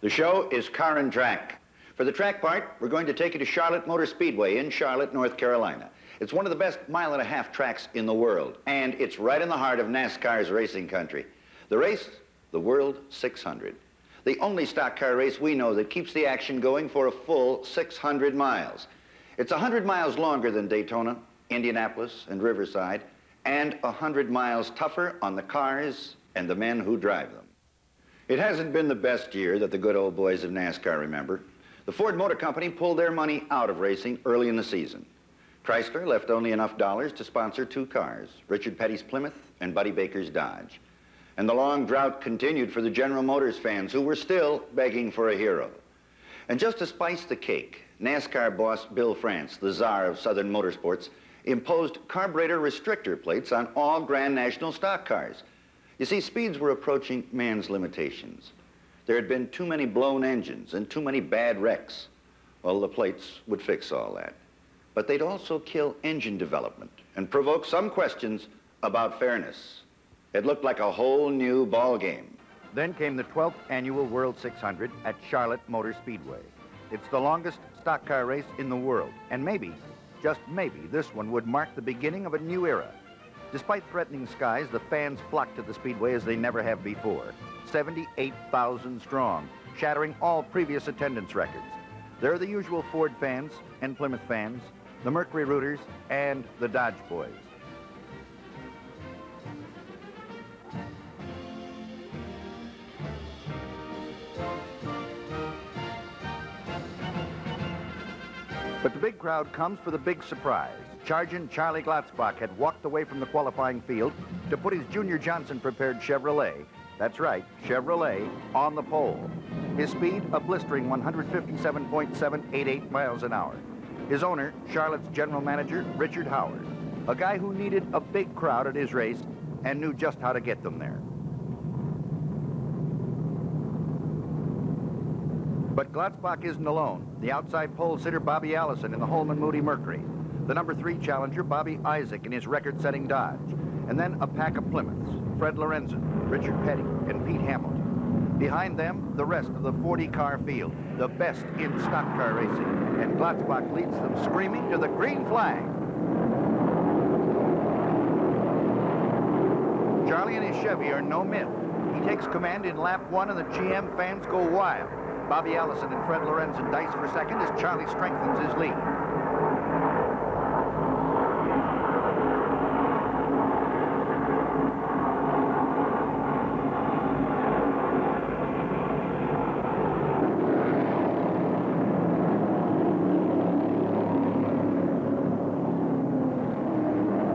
The show is Car and Track. For the track part, we're going to take you to Charlotte Motor Speedway in Charlotte, North Carolina. It's one of the best mile-and-a-half tracks in the world, and it's right in the heart of NASCAR's racing country. The race, the World 600. The only stock car race we know that keeps the action going for a full 600 miles. It's 100 miles longer than Daytona, Indianapolis, and Riverside, and 100 miles tougher on the cars and the men who drive them. It hasn't been the best year that the good old boys of NASCAR remember. The Ford Motor Company pulled their money out of racing early in the season. Chrysler left only enough dollars to sponsor two cars, Richard Petty's Plymouth and Buddy Baker's Dodge. And the long drought continued for the General Motors fans who were still begging for a hero. And just to spice the cake, NASCAR boss Bill France, the czar of Southern motorsports, imposed carburetor restrictor plates on all Grand National stock cars. You see, speeds were approaching man's limitations. There had been too many blown engines and too many bad wrecks. Well, the plates would fix all that. But they'd also kill engine development and provoke some questions about fairness. It looked like a whole new ball game. Then came the 12th annual World 600 at Charlotte Motor Speedway. It's the longest stock car race in the world, and maybe, just maybe, this one would mark the beginning of a new era. Despite threatening skies, the fans flocked to the Speedway as they never have before. 78,000 strong, shattering all previous attendance records. There are the usual Ford fans and Plymouth fans, the Mercury Rooters, and the Dodge boys. But the big crowd comes for the big surprise. Sergeant Charlie Glotzbach had walked away from the qualifying field to put his Junior Johnson-prepared Chevrolet, that's right, Chevrolet, on the pole. His speed, a blistering 157.788 miles an hour. His owner, Charlotte's general manager, Richard Howard, a guy who needed a big crowd at his race and knew just how to get them there. But Glotzbach isn't alone. The outside pole sitter, Bobby Allison, in the Holman Moody Mercury. The number 3 challenger, Bobby Isaac, in his record-setting Dodge. And then a pack of Plymouths, Fred Lorenzen, Richard Petty, and Pete Hamilton. Behind them, the rest of the 40-car field, the best in stock car racing. And Glotzbach leads them screaming to the green flag. Charlie and his Chevy are no myth. He takes command in lap 1 and the GM fans go wild. Bobby Allison and Fred Lorenzen dice for second as Charlie strengthens his lead.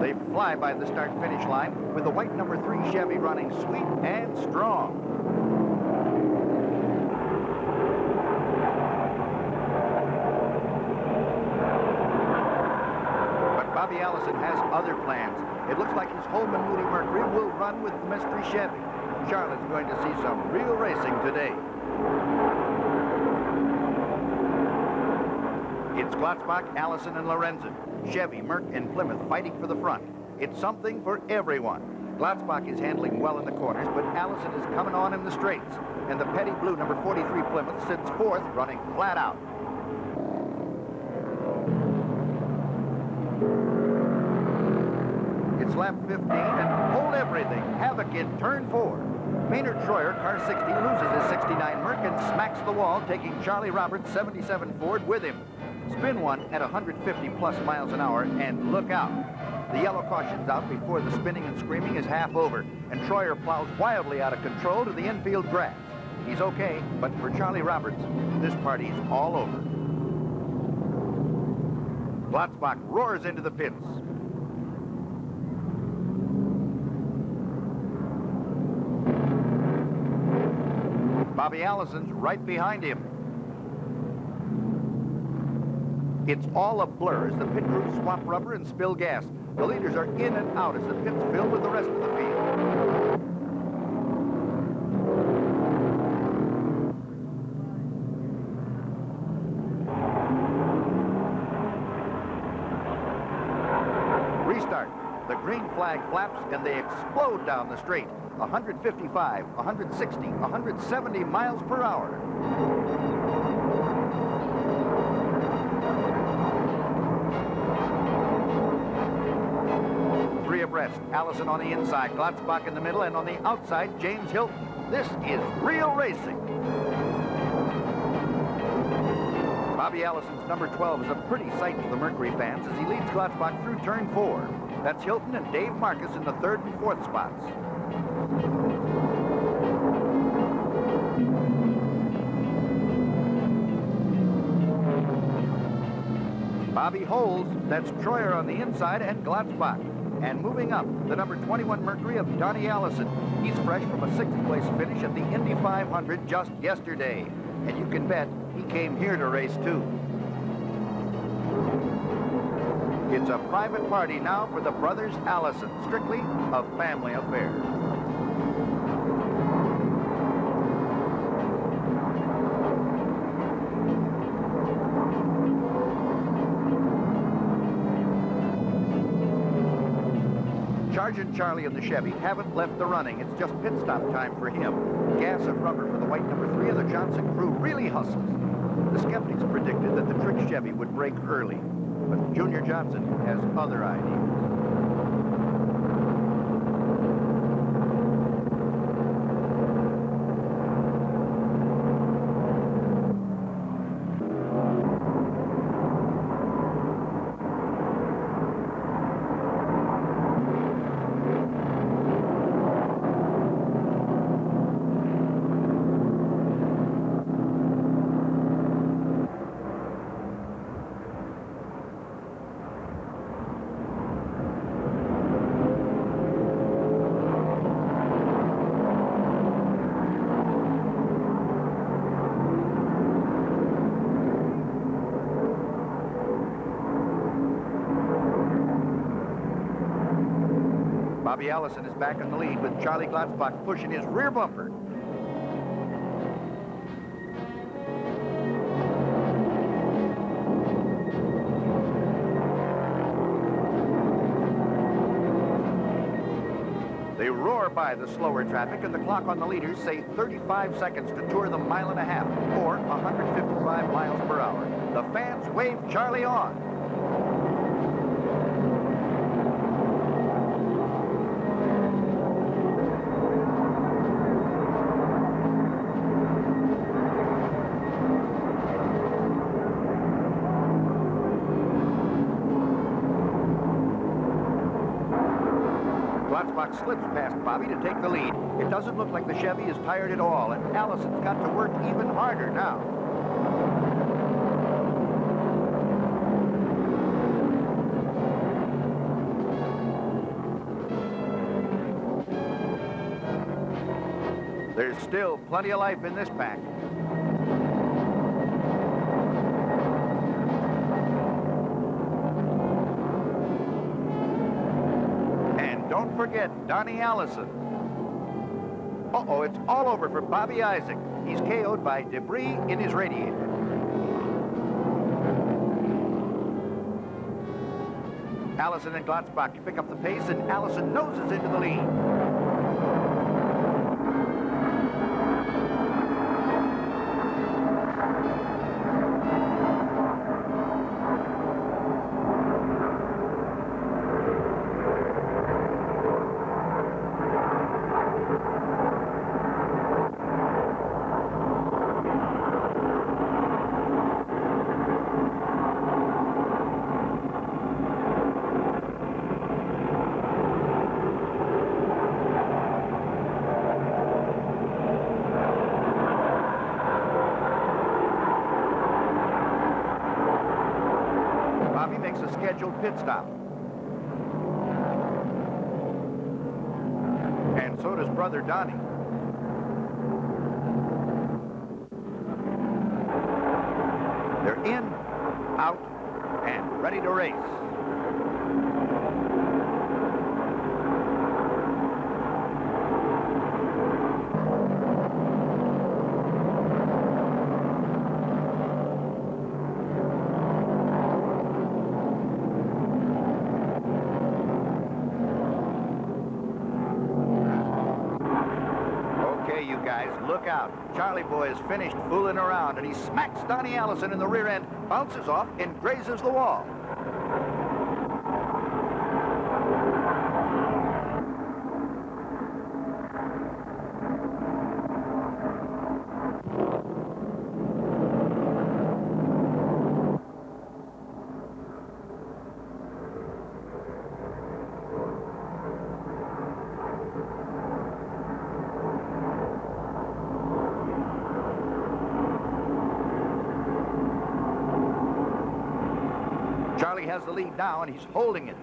They fly by the start-finish line with the white number 3 Chevy running sweet and strong. Bobby Allison has other plans. It looks like his Holman Moody Mercury will run with the mystery Chevy. Charlotte's going to see some real racing today. It's Glotzbach, Allison, and Lorenzen. Chevy, Merc, and Plymouth fighting for the front. It's something for everyone. Glotzbach is handling well in the corners, but Allison is coming on in the straights. And the Petty Blue number 43 Plymouth sits fourth, running flat out. It's lap 15, and hold everything. Havoc in turn 4. Maynard Troyer, car 60, loses his 69 Merc and smacks the wall, taking Charlie Roberts' 77 Ford with him. Spin one at 150+ miles an hour, and look out. The yellow caution's out before the spinning and screaming is half over, and Troyer plows wildly out of control to the infield grass. He's okay, but for Charlie Roberts, this party's all over. Glotzbach roars into the pits. Bobby Allison's right behind him. It's all a blur as the pit crews swap rubber and spill gas. The leaders are in and out as the pits fill with the rest of the field. Restart. The green flag flaps and they explode down the straight. 155, 160, 170 miles per hour. Three abreast, Allison on the inside, Glotzbach in the middle, and on the outside, James Hilton. This is real racing. Bobby Allison's number 12 is a pretty sight to the Mercury fans as he leads Glotzbach through turn 4. That's Hilton and Dave Marcus in the 3rd and 4th spots. Bobby holds, that's Troyer on the inside and Glotzbach. And moving up, the number 21 Mercury of Donnie Allison. He's fresh from a 6th place finish at the Indy 500 just yesterday. And you can bet he came here to race too. It's a private party now for the brothers Allison, strictly a family affair. Sergeant Charlie and the Chevy haven't left the running. It's just pit stop time for him. Gas and rubber for the white number 3 of the Johnson crew really hustles. The skeptics predicted that the trick Chevy would break early, but Junior Johnson has other ideas. Bobby Allison is back in the lead with Charlie Glotzbach pushing his rear bumper. They roar by the slower traffic, and the clock on the leaders say 35 seconds to tour the 1.5 miles, or 155 miles per hour. The fans wave Charlie on. Glotzbach slips past Bobby to take the lead. It doesn't look like the Chevy is tired at all, and Allison's got to work even harder now. There's still plenty of life in this pack. Don't forget Donnie Allison. Uh-oh, it's all over for Bobby Isaac. He's KO'd by debris in his radiator. Allison and Glotzbach pick up the pace, and Allison noses into the lead. Makes a scheduled pit stop. And so does brother Donnie. They're in, out, and ready to race. out. Charlie Boy is finished fooling around, and he smacks Donnie Allison in the rear end, bounces off, and grazes the wall. Charlie has the lead now, and he's holding it.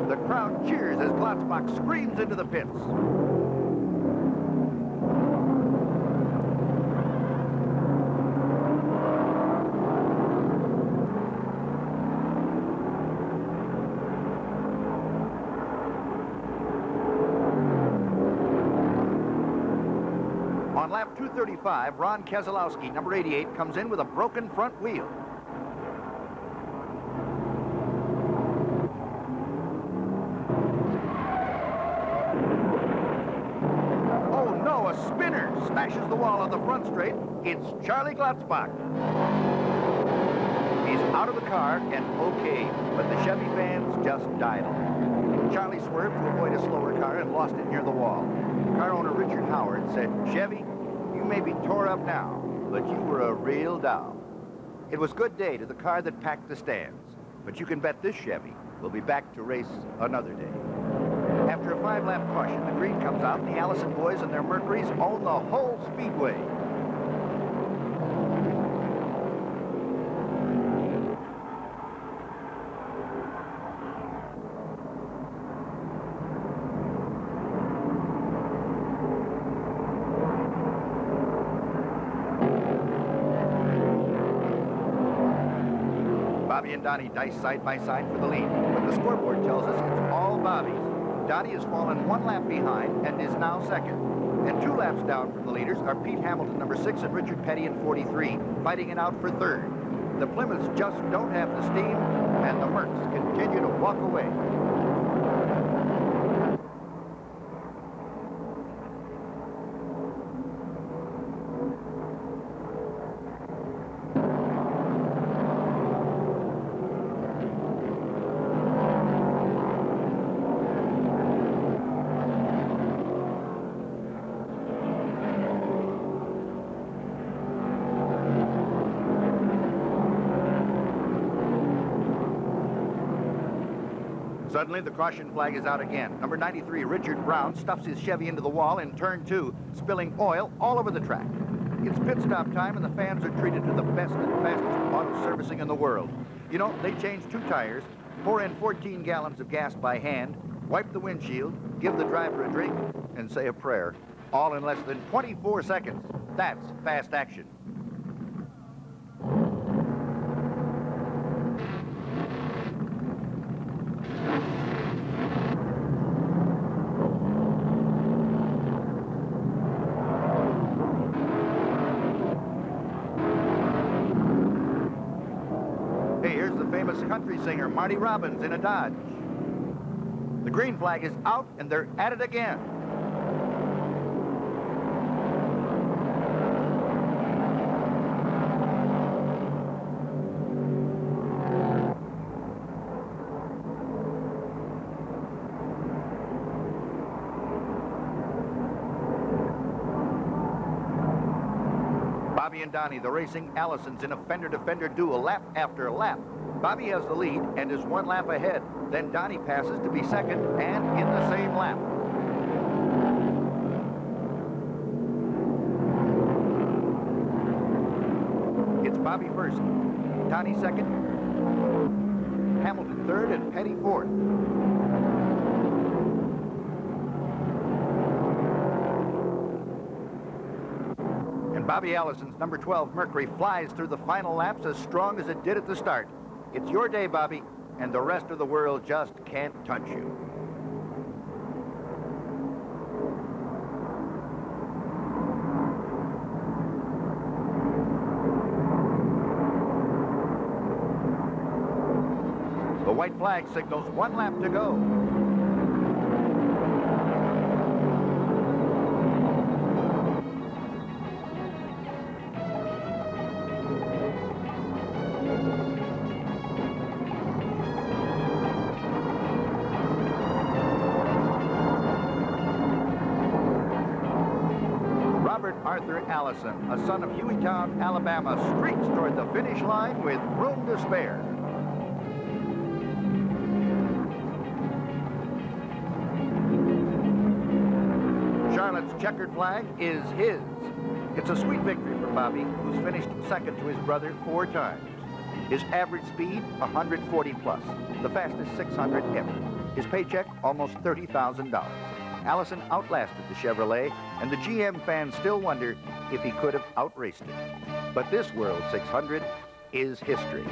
The crowd cheers as Glotzbach screams into the pits. On lap 235, Ron Keselowski, number 88, comes in with a broken front wheel. Oh no, a spinner smashes the wall on the front straight. It's Charlie Glotzbach. He's out of the car and okay, but the Chevy fans just died on him. Charlie swerved to avoid a slower car and lost it near the wall. Car owner Richard Howard said, "Chevy, you may be tore up now, but you were a real doll." It was good day to the car that packed the stands, but you can bet this Chevy will be back to race another day. After a 5-lap caution, the green comes out, and the Allison boys and their Mercuries own the whole speedway. Bobby and Donnie dice side by side for the lead, but the scoreboard tells us it's all Bobby's. Donnie has fallen 1 lap behind and is now second. And 2 laps down from the leaders are Pete Hamilton, number 6, and Richard Petty in 43, fighting it out for third. The Plymouths just don't have the steam, and the Mercs continue to walk away. Suddenly, the caution flag is out again. Number 93, Richard Brown, stuffs his Chevy into the wall in turn 2, spilling oil all over the track. It's pit stop time, and the fans are treated to the best and fastest auto servicing in the world. You know, they change 2 tires, pour in 14 gallons of gas by hand, wipe the windshield, give the driver a drink, and say a prayer, all in less than 24 seconds. That's fast action. Hey, here's the famous country singer Marty Robbins in a Dodge. The green flag is out, and they're at it again. Bobby and Donnie, the racing Allisons, in a fender-to-fender duel, lap after lap. Bobby has the lead and is 1 lap ahead. Then Donnie passes to be second and in the same lap. It's Bobby first, Donnie second, Hamilton third, and Petty fourth. Bobby Allison's number 12 Mercury flies through the final laps as strong as it did at the start. It's your day, Bobby, and the rest of the world just can't touch you. The white white flag signals 1 lap to go. Arthur Allison, a son of Hueytown, Alabama, streaks toward the finish line with room to spare. Charlotte's checkered flag is his. It's a sweet victory for Bobby, who's finished second to his brother 4 times. His average speed, 140 plus, the fastest 600 ever. His paycheck, almost $30,000. Allison outlasted the Chevrolet, and the GM fans still wonder if he could have outraced it. But this World 600 is history.